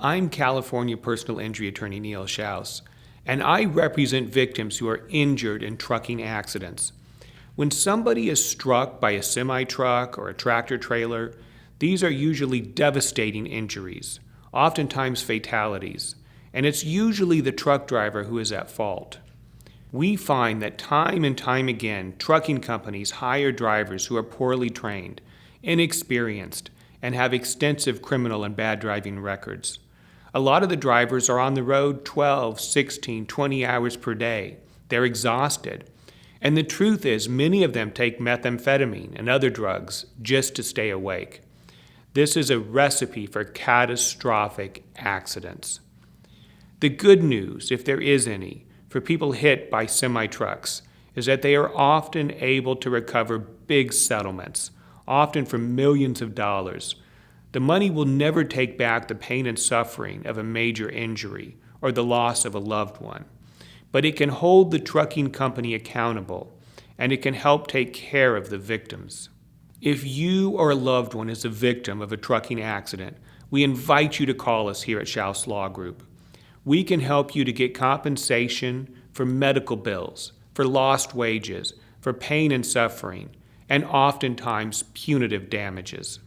I'm California personal injury attorney Neil Shouse, and I represent victims who are injured in trucking accidents. When somebody is struck by a semi-truck or a tractor-trailer, these are usually devastating injuries, oftentimes fatalities, and it's usually the truck driver who is at fault. We find that time and time again, trucking companies hire drivers who are poorly trained, inexperienced, and have extensive criminal and bad driving records. A lot of the drivers are on the road 12, 16, 20 hours per day. They're exhausted. And the truth is, many of them take methamphetamine and other drugs just to stay awake. This is a recipe for catastrophic accidents. The good news, if there is any, for people hit by semi-trucks is that they are often able to recover big settlements, often for millions of dollars. The money will never take back the pain and suffering of a major injury or the loss of a loved one, but it can hold the trucking company accountable, and it can help take care of the victims. If you or a loved one is a victim of a trucking accident, we invite you to call us here at Shouse Law Group. We can help you to get compensation for medical bills, for lost wages, for pain and suffering, and oftentimes punitive damages.